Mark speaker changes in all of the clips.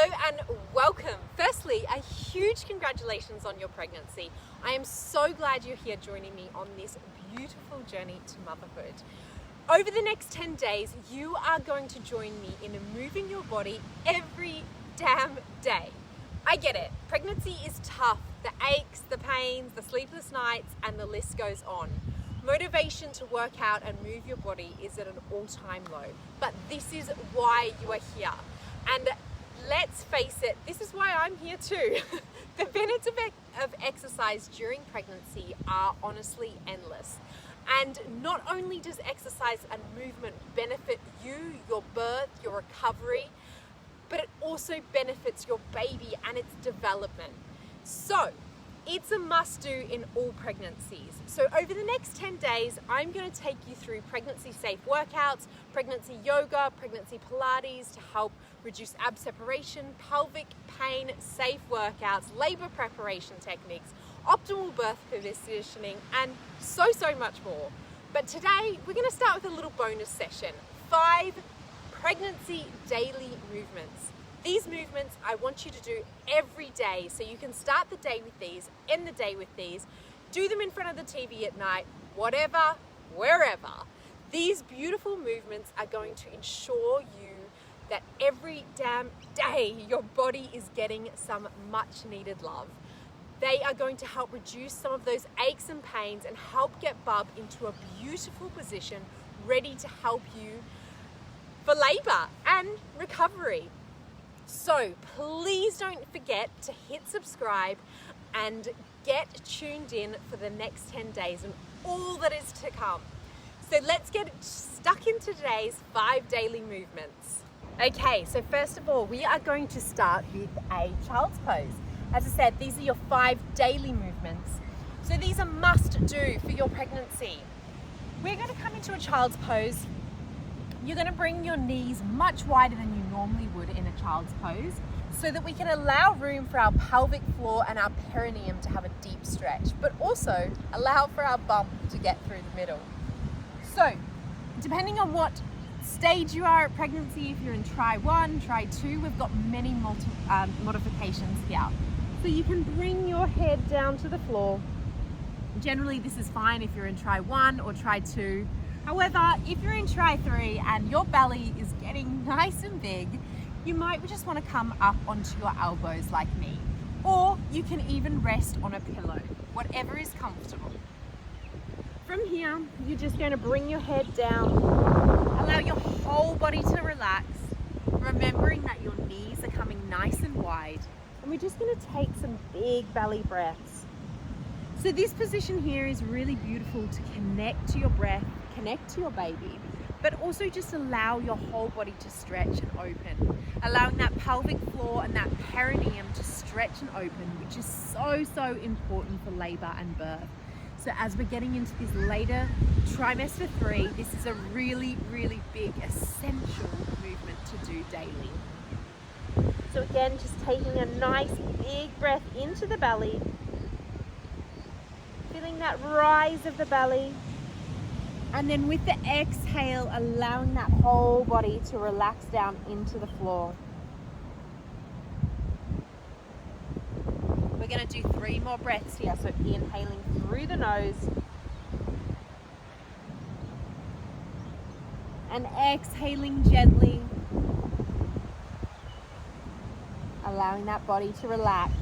Speaker 1: Hello and welcome. Firstly, a huge congratulations on your pregnancy. I am so glad you're here joining me on this beautiful journey to motherhood. Over the next 10 days, you are going to join me in moving your body every damn day. I get it. Pregnancy is tough. The aches, the pains, the sleepless nights, and the list goes on. Motivation to work out and move your body is at an all-time low. But this is why you are here. And let's face it, this is why I'm here too. The benefits of exercise during pregnancy are honestly endless. And not only does exercise and movement benefit you, your birth, your recovery, but it also benefits your baby and its development. So, it's a must-do in all pregnancies. So over the next 10 days, I'm going to take you through pregnancy-safe workouts, pregnancy yoga, pregnancy Pilates to help reduce ab separation, pelvic pain, safe workouts, labor preparation techniques, optimal birth positioning, and so much more. But today, we're going to start with a little bonus session, 5 pregnancy daily movements. These movements I want you to do every day, so you can start the day with these, end the day with these, do them in front of the TV at night, whatever, wherever. These beautiful movements are going to ensure you that every damn day your body is getting some much needed love. They are going to help reduce some of those aches and pains and help get Bub into a beautiful position ready to help you for labor and recovery. So please don't forget to hit subscribe and get tuned in for the next 10 days and all that is to come. So let's get stuck into today's 5 daily movements. Okay, so first of all, we are going to start with a child's pose. As I said, these are your 5 daily movements. So these are must do for your pregnancy. We're going to come into a child's pose. You're going to bring your knees much wider than you normally would in a child's pose so that we can allow room for our pelvic floor and our perineum to have a deep stretch, but also allow for our bump to get through the middle. So, depending on what stage you are at pregnancy, if you're in try 1, try 2, we've got many modifications here. So you can bring your head down to the floor. Generally, this is fine if you're in try 1 or try 2. However, if you're in try 3 and your belly is getting nice and big, you might just want to come up onto your elbows like me. Or you can even rest on a pillow, whatever is comfortable. From here, you're just going to bring your head down, allow your whole body to relax, remembering that your knees are coming nice and wide. And we're just going to take some big belly breaths. So this position here is really beautiful to connect to your breath, connect to your baby, but also just allow your whole body to stretch and open, allowing that pelvic floor and that perineum to stretch and open, which is so important for labor and birth. So as we're getting into this later trimester 3, this is a really big essential movement to do daily. So again, just taking a nice big breath into the belly, feeling that rise of the belly. And then with the exhale, allowing that whole body to relax down into the floor. We're going to do 3 more breaths here. So inhaling through the nose. And exhaling gently. Allowing that body to relax.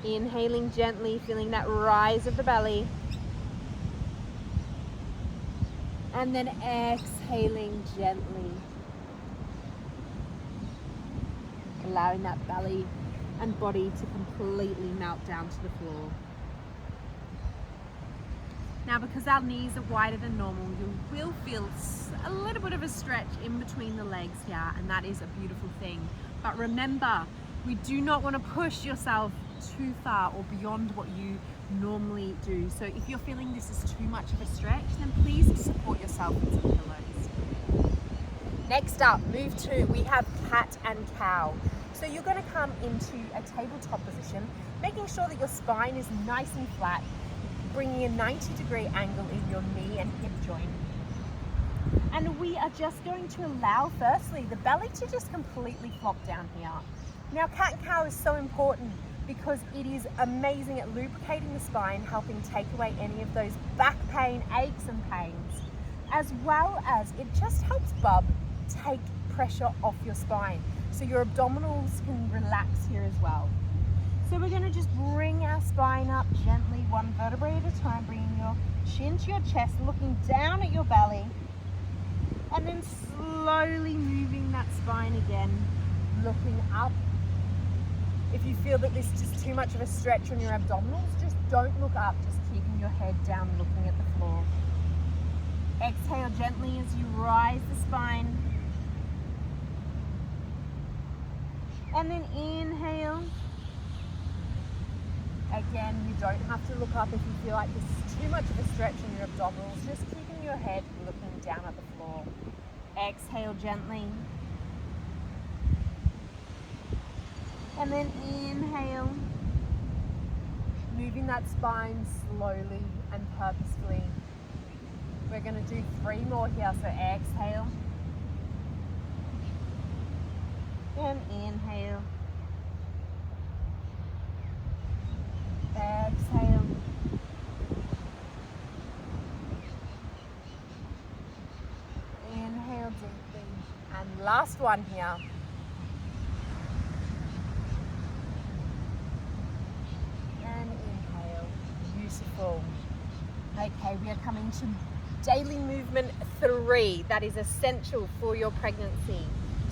Speaker 1: Inhaling gently, feeling that rise of the belly. And then exhaling gently. Allowing that belly and body to completely melt down to the floor. Now, because our knees are wider than normal, you will feel a little bit of a stretch in between the legs here, and that is a beautiful thing. But remember, we do not want to push yourself too far or beyond what you normally do. So if you're feeling this is too much of a stretch, then please support yourself with some pillows. Next up, move 2, we have cat and cow. So you're going to come into a tabletop position, making sure that your spine is nice and flat, bringing a 90-degree angle in your knee and hip joint. And we are just going to allow, firstly, the belly to just completely flop down here. Now, cat and cow is so important because it is amazing at lubricating the spine, helping take away any of those back pain, aches and pains, as well as it just helps bub take pressure off your spine. So your abdominals can relax here as well. So we're going to just bring our spine up gently, one vertebrae at a time, bringing your chin to your chest, looking down at your belly, and then slowly moving that spine again, looking up. If you feel that this is just too much of a stretch on your abdominals, just don't look up, just keeping your head down, looking at the floor. Exhale gently as you rise the spine. And then inhale. Again, you don't have to look up if you feel like this is too much of a stretch on your abdominals, just keeping your head looking down at the floor. Exhale gently. And then inhale, moving that spine slowly and purposefully. We're going to do 3 more here, so exhale. And inhale. Exhale. Inhale deeply. And last one here. And inhale. Beautiful. Okay, we are coming to daily movement 3. That is essential for your pregnancy.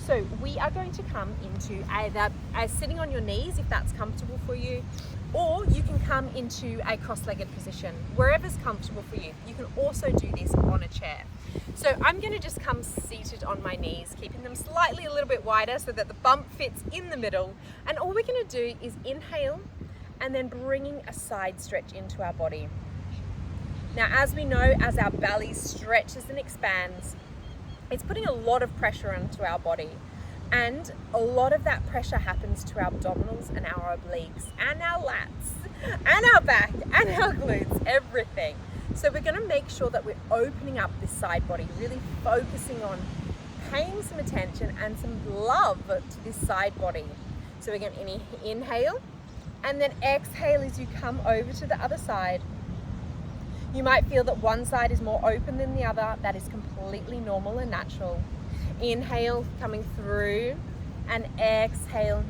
Speaker 1: So we are going to come into either sitting on your knees if that's comfortable for you, or you can come into a cross-legged position, wherever's comfortable for you. You can also do this on a chair. So I'm going to just come seated on my knees, keeping them slightly a little bit wider so that the bump fits in the middle. And all we're going to do is inhale and then bringing a side stretch into our body. Now, as we know, as our belly stretches and expands, it's putting a lot of pressure onto our body, and a lot of that pressure happens to our abdominals and our obliques and our lats and our back and our glutes, everything. So we're going to make sure that we're opening up this side body, really focusing on paying some attention and some love to this side body. So we're going to inhale and then exhale as you come over to the other side. You might feel that one side is more open than the other. That is completely normal and natural. Inhale, coming through, and exhale.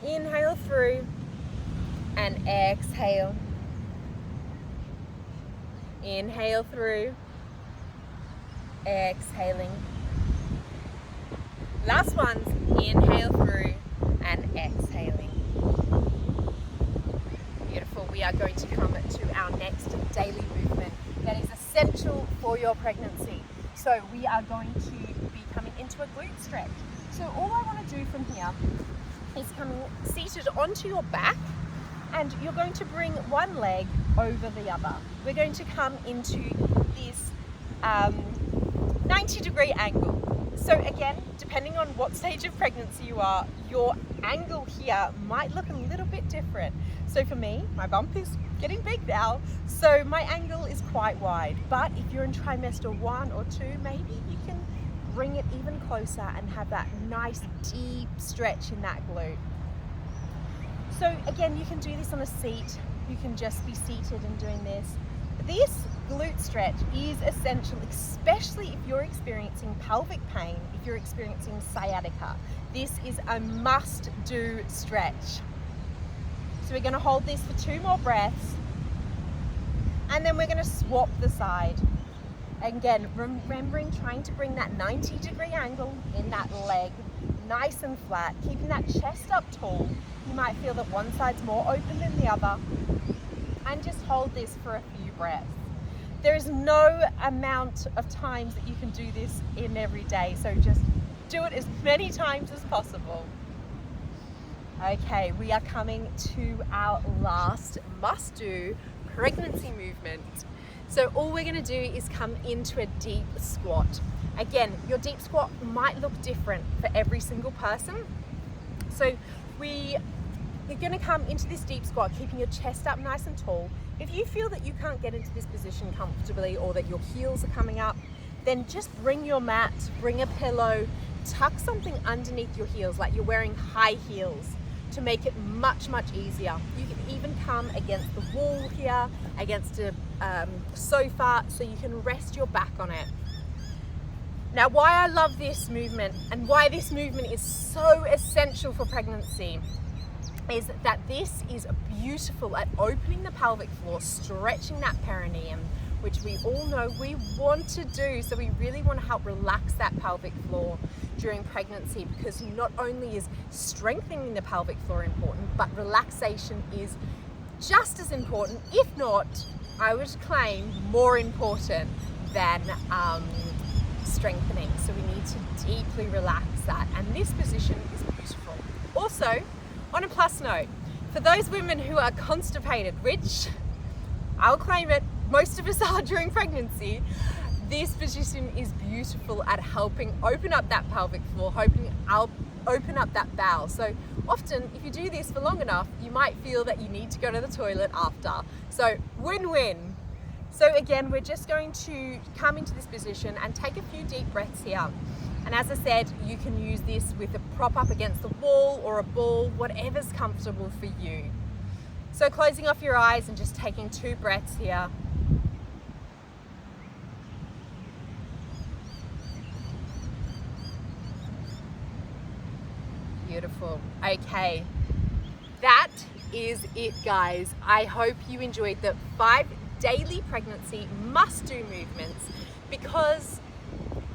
Speaker 1: Inhale through, and exhale. Inhale through, exhaling. Last one's inhale through, and exhaling. Beautiful. We are going to come to our next daily movement that is essential for your pregnancy. So we are going to be coming into a glute stretch. So all I want to do from here is coming seated onto your back, and you're going to bring one leg over the other. We're going to come into this 90-degree angle. So again, depending on what stage of pregnancy you are, your angle here might look a little bit different. So for me, my bump is getting big now, so my angle is quite wide. But if you're in trimester 1 or 2, maybe you can bring it even closer and have that nice deep stretch in that glute. So again, you can do this on a seat. You can just be seated and doing this. This glute stretch is essential, especially if you're experiencing pelvic pain, if you're experiencing sciatica. This is a must-do stretch. So we're going to hold this for 2 more breaths, and then we're going to swap the side. Again, remembering trying to bring that 90-degree angle in that leg, nice and flat, keeping that chest up tall. You might feel that one side's more open than the other, and just hold this for a few breaths. There is no amount of times that you can do this in every day, so just do it as many times as possible. Okay, we are coming to our last must-do pregnancy movement. So all we're going to do is come into a deep squat. Again, your deep squat might look different for every single person. So we you're going to come into this deep squat, keeping your chest up nice and tall. If you feel that you can't get into this position comfortably or that your heels are coming up, then just bring your mat, bring a pillow, tuck something underneath your heels like you're wearing high heels to make it much, much easier. You can even come against the wall here, against a sofa, so you can rest your back on it. Now, why I love this movement and why this movement is so essential for pregnancy is that this is beautiful at opening the pelvic floor, stretching that perineum, which we all know we want to do. So we really want to help relax that pelvic floor during pregnancy, because not only is strengthening the pelvic floor important, but relaxation is just as important, if not, I would claim, more important than strengthening. So we need to deeply relax that, and this position is beautiful. Also, on a plus note, for those women who are constipated, which I'll claim it, most of us are during pregnancy, this position is beautiful at helping open up that pelvic floor, open up that bowel. So often, if you do this for long enough, you might feel that you need to go to the toilet after. So win-win. So again, we're just going to come into this position and take a few deep breaths here. And as I said, you can use this with a prop up against the wall or a ball, whatever's comfortable for you. So closing off your eyes and just taking 2 breaths here. Beautiful. Okay, that is it, guys. I hope you enjoyed the 5 daily pregnancy must-do movements, because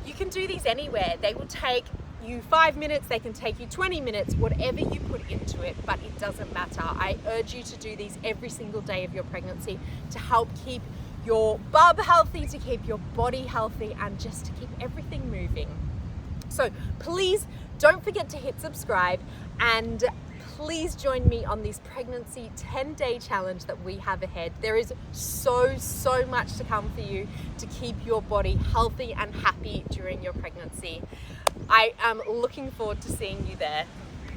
Speaker 1: you can do these anywhere. They will take you 5 minutes, they can take you 20 minutes, whatever you put into it, but it doesn't matter. I urge you to do these every single day of your pregnancy to help keep your bub healthy, to keep your body healthy, and just to keep everything moving. So please don't forget to hit subscribe, and please join me on this pregnancy 10-day challenge that we have ahead. There is so much to come for you to keep your body healthy and happy during your pregnancy. I am looking forward to seeing you there.